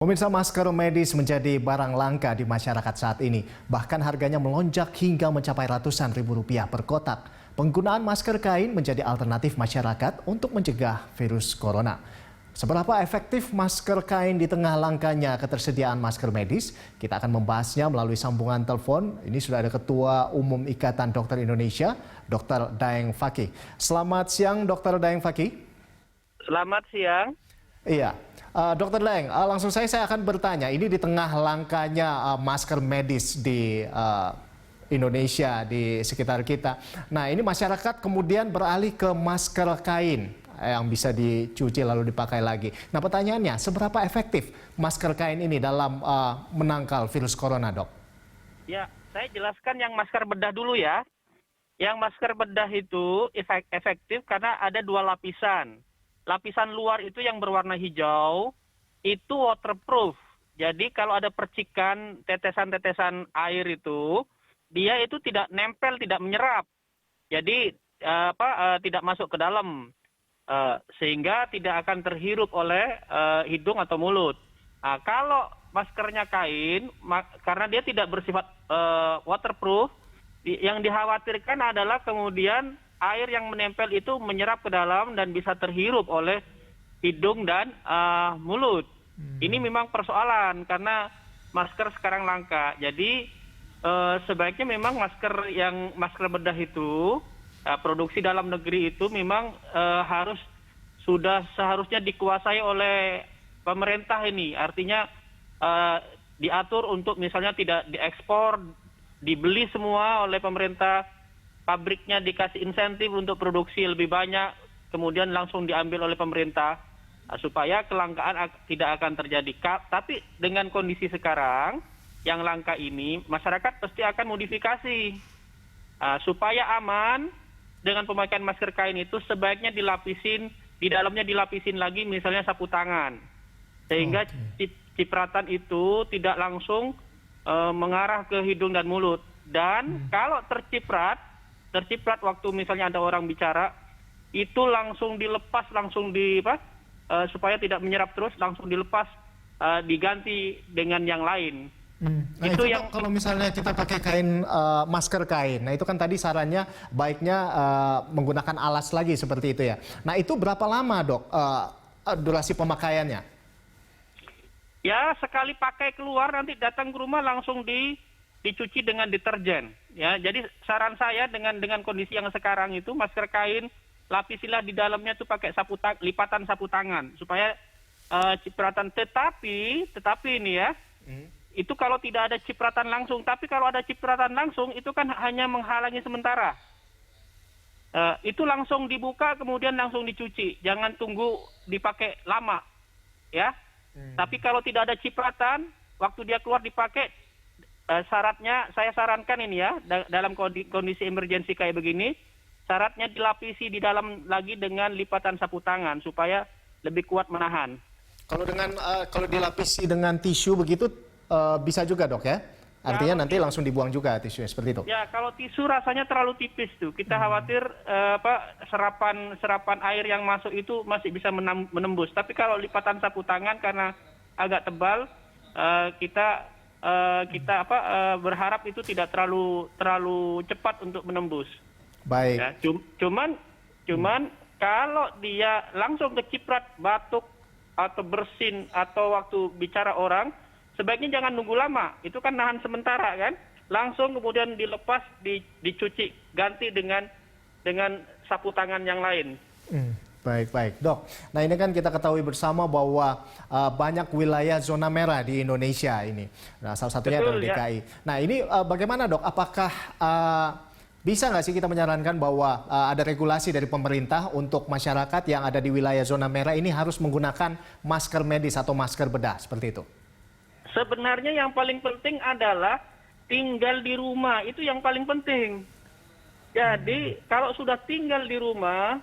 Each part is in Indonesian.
Pemirsa, masker medis menjadi barang langka di masyarakat saat ini. Bahkan harganya melonjak hingga mencapai ratusan ribu rupiah per kotak. Penggunaan masker kain menjadi alternatif masyarakat untuk mencegah virus corona. Seberapa efektif masker kain di tengah langkanya ketersediaan masker medis? Kita akan membahasnya melalui sambungan telepon. Ini sudah ada Ketua Umum Ikatan Dokter Indonesia, Dr. Daeng Fakih. Selamat siang, Dr. Daeng Fakih. Selamat siang. Iya. Dokter Daeng, langsung saya akan bertanya, ini di tengah langkanya masker medis di Indonesia, di sekitar kita. Nah, ini masyarakat kemudian beralih ke masker kain yang bisa dicuci lalu dipakai lagi. Nah, pertanyaannya, seberapa efektif masker kain ini dalam menangkal virus corona, Dok? Ya, saya jelaskan yang masker bedah dulu ya. Yang masker bedah itu efektif karena ada dua lapisan. Lapisan luar itu yang berwarna hijau, itu waterproof. Jadi kalau ada percikan tetesan-tetesan air itu, dia itu tidak nempel, tidak menyerap. Jadi tidak masuk ke dalam, sehingga tidak akan terhirup oleh hidung atau mulut. Nah, kalau maskernya kain, karena dia tidak bersifat waterproof, yang dikhawatirkan adalah kemudian air yang menempel itu menyerap ke dalam dan bisa terhirup oleh hidung dan mulut. Ini memang persoalan karena masker sekarang langka. Jadi sebaiknya memang masker bedah itu produksi dalam negeri itu memang sudah seharusnya dikuasai oleh pemerintah ini. Artinya diatur untuk misalnya tidak diekspor, dibeli semua oleh pemerintah. Pabriknya dikasih insentif untuk produksi lebih banyak, kemudian langsung diambil oleh pemerintah, supaya kelangkaan tidak akan terjadi. Tapi dengan kondisi sekarang, yang langka ini, masyarakat pasti akan modifikasi. Supaya aman, dengan pemakaian masker kain itu sebaiknya dilapisin, di dalamnya dilapisin lagi misalnya sapu tangan. Sehingga cipratan itu tidak langsung mengarah ke hidung dan mulut. Dan kalau terciprat waktu misalnya ada orang bicara, itu langsung dilepas, supaya tidak menyerap terus, langsung dilepas, diganti dengan yang lain. Nah, itu yang kalau misalnya kita pakai kain, masker kain, nah itu kan tadi sarannya baiknya menggunakan alas lagi seperti itu ya. Nah, itu berapa lama, Dok, durasi pemakaiannya? Ya, sekali pakai keluar, nanti datang ke rumah langsung dicuci dengan deterjen. Ya, jadi saran saya dengan kondisi yang sekarang itu, masker kain lapisilah di dalamnya tuh pakai lipatan sapu tangan supaya cipratan. Tetapi ini ya, itu kalau tidak ada cipratan langsung. Tapi kalau ada cipratan langsung itu kan hanya menghalangi sementara. Itu langsung dibuka kemudian langsung dicuci. Jangan tunggu dipakai lama, ya. Tapi kalau tidak ada cipratan, waktu dia keluar dipakai. Syaratnya saya sarankan ini ya, dalam kondisi emergensi kayak begini, syaratnya dilapisi di dalam lagi dengan lipatan sapu tangan supaya lebih kuat menahan. Kalau dilapisi dengan tisu begitu bisa juga, Dok, ya? Artinya nanti langsung dibuang juga tisunya seperti itu. Ya, kalau tisu rasanya terlalu tipis tuh. Kita khawatir serapan air yang masuk itu masih bisa menembus. Tapi kalau lipatan sapu tangan karena agak tebal, kita berharap itu tidak terlalu cepat untuk menembus. Baik. Ya, cuman kalau dia langsung keciprat, batuk atau bersin atau waktu bicara orang, sebaiknya jangan nunggu lama. Itu kan nahan sementara kan. Langsung kemudian dilepas, dicuci, ganti dengan sapu tangan yang lain. Baik, Dok. Nah, ini kan kita ketahui bersama bahwa banyak wilayah zona merah di Indonesia ini. Nah, salah satunya adalah DKI. Ya. Nah, ini bagaimana, Dok? Apakah bisa nggak sih kita menyarankan bahwa ada regulasi dari pemerintah untuk masyarakat yang ada di wilayah zona merah ini harus menggunakan masker medis atau masker bedah seperti itu? Sebenarnya yang paling penting adalah tinggal di rumah. Itu yang paling penting. Jadi, kalau sudah tinggal di rumah,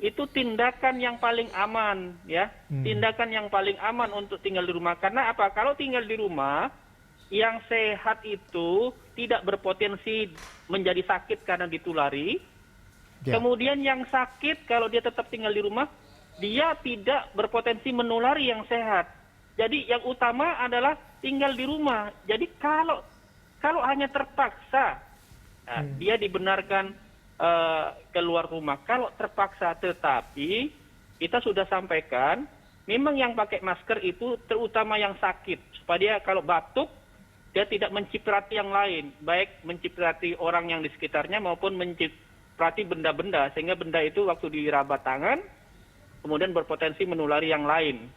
itu tindakan yang paling aman, ya. Tindakan yang paling aman untuk tinggal di rumah. Karena apa? Kalau tinggal di rumah, yang sehat itu tidak berpotensi menjadi sakit karena ditulari. Yeah. Kemudian yang sakit kalau dia tetap tinggal di rumah, dia tidak berpotensi menulari yang sehat. Jadi yang utama adalah tinggal di rumah. Jadi kalau hanya terpaksa, dia dibenarkan keluar rumah. Kalau terpaksa, tetapi kita sudah sampaikan, memang yang pakai masker itu terutama yang sakit, supaya dia kalau batuk, dia tidak menciprati yang lain, baik menciprati orang yang di sekitarnya maupun menciprati benda-benda, sehingga benda itu waktu diraba tangan, kemudian berpotensi menulari yang lain.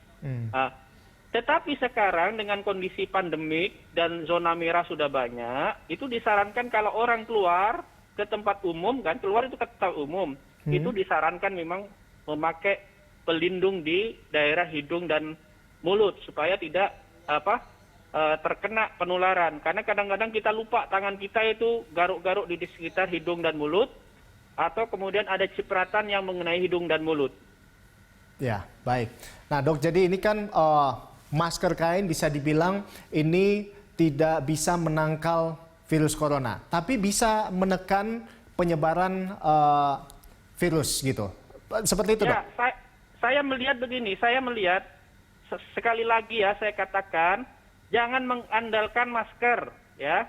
Tetapi sekarang dengan kondisi pandemik dan zona merah sudah banyak, itu disarankan kalau orang keluar ke tempat umum, kan keluar itu ke tempat umum, itu disarankan memang memakai pelindung di daerah hidung dan mulut supaya tidak terkena penularan. Karena kadang-kadang kita lupa tangan kita itu garuk-garuk di sekitar hidung dan mulut, atau kemudian ada cipratan yang mengenai hidung dan mulut. Ya, baik. Nah, Dok, jadi ini kan masker kain bisa dibilang ini tidak bisa menangkal virus corona, tapi bisa menekan penyebaran virus gitu. Seperti itu, Dok? Ya, saya melihat begini, sekali lagi ya saya katakan, jangan mengandalkan masker, ya.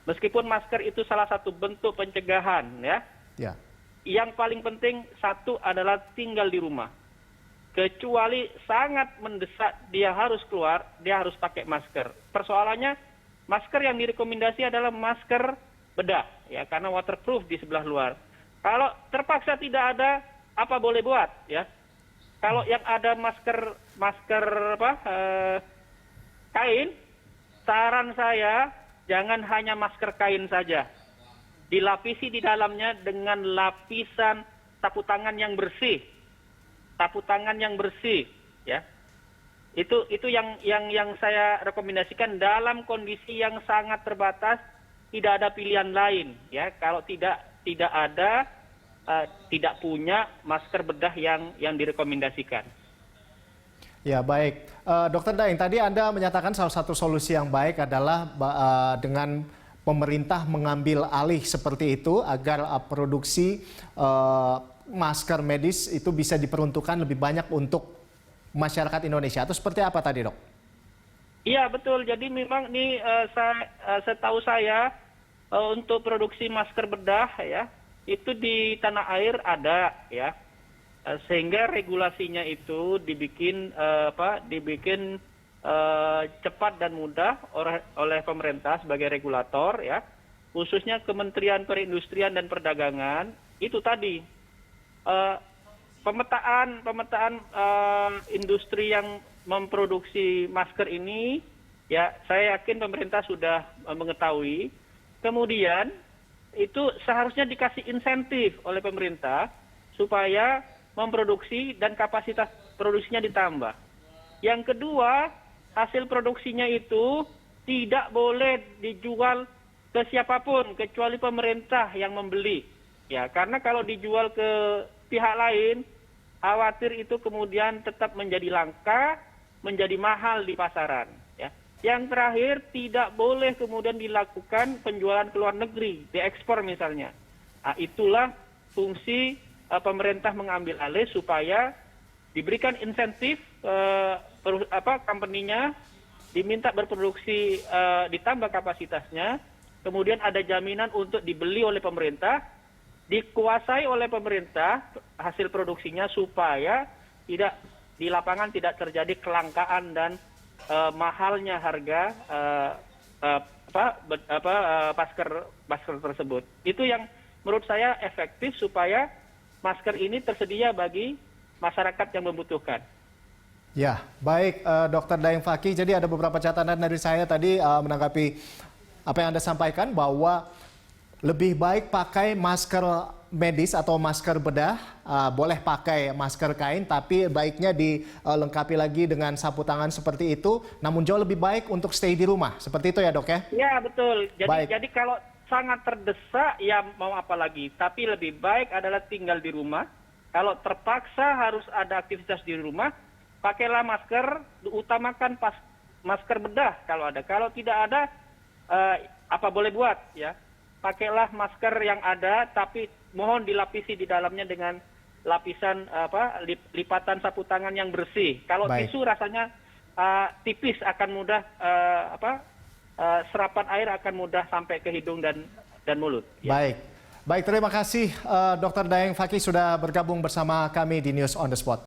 Meskipun masker itu salah satu bentuk pencegahan, ya. Ya. Yang paling penting satu adalah tinggal di rumah. Kecuali sangat mendesak dia harus keluar, dia harus pakai masker. Persoalannya masker yang direkomendasi adalah masker bedah, ya, karena waterproof di sebelah luar. Kalau terpaksa tidak ada, apa boleh buat, ya? Kalau yang ada masker kain, saran saya jangan hanya masker kain saja. Dilapisi di dalamnya dengan lapisan sapu tangan yang bersih. Sapu tangan yang bersih, ya. Itu yang saya rekomendasikan dalam kondisi yang sangat terbatas, tidak ada pilihan lain, ya. Kalau tidak ada, tidak punya masker bedah yang direkomendasikan. Ya, baik. Dokter Daeng, tadi Anda menyatakan salah satu solusi yang baik adalah dengan pemerintah mengambil alih seperti itu agar produksi masker medis itu bisa diperuntukkan lebih banyak untuk masyarakat Indonesia. Atau seperti apa tadi, Dok? Iya, betul. Jadi memang ini setahu saya untuk produksi masker bedah, ya, itu di tanah air ada, ya. Sehingga regulasinya itu dibikin cepat dan mudah oleh pemerintah sebagai regulator, ya, khususnya Kementerian Perindustrian dan Perdagangan. Itu tadi pemetaan industri yang memproduksi masker ini, ya, saya yakin pemerintah sudah mengetahui. Kemudian itu seharusnya dikasih insentif oleh pemerintah supaya memproduksi dan kapasitas produksinya ditambah. Yang kedua, hasil produksinya itu tidak boleh dijual ke siapapun kecuali pemerintah yang membeli. Ya, karena kalau dijual ke pihak lain, khawatir itu kemudian tetap menjadi langka, menjadi mahal di pasaran. Ya. Yang terakhir, tidak boleh kemudian dilakukan penjualan ke luar negeri, diekspor misalnya. Nah, itulah fungsi pemerintah mengambil alih supaya diberikan insentif, company-nya diminta berproduksi, ditambah kapasitasnya, kemudian ada jaminan untuk dibeli oleh pemerintah, dikuasai oleh pemerintah hasil produksinya supaya tidak di lapangan tidak terjadi kelangkaan dan mahalnya harga masker tersebut. Itu yang menurut saya efektif supaya masker ini tersedia bagi masyarakat yang membutuhkan. Ya, baik, Dr. Daeng Fakih. Jadi ada beberapa catatan dari saya tadi menanggapi apa yang Anda sampaikan, bahwa lebih baik pakai masker medis atau masker bedah, boleh pakai masker kain, tapi baiknya dilengkapi lagi dengan sapu tangan seperti itu, namun jauh lebih baik untuk stay di rumah. Seperti itu ya, Dok, ya? Ya, betul. Jadi kalau sangat terdesak, ya mau apa lagi. Tapi lebih baik adalah tinggal di rumah. Kalau terpaksa harus ada aktivitas di rumah, pakailah masker, utamakan masker bedah kalau ada. Kalau tidak ada, apa boleh buat, ya. Pakailah masker yang ada, tapi mohon dilapisi di dalamnya dengan lapisan lipatan sapu tangan yang bersih. Kalau tisu rasanya tipis, akan mudah serapan air akan mudah sampai ke hidung dan mulut. Baik, baik terima kasih Dr. Daeng Fakih sudah bergabung bersama kami di News on the Spot.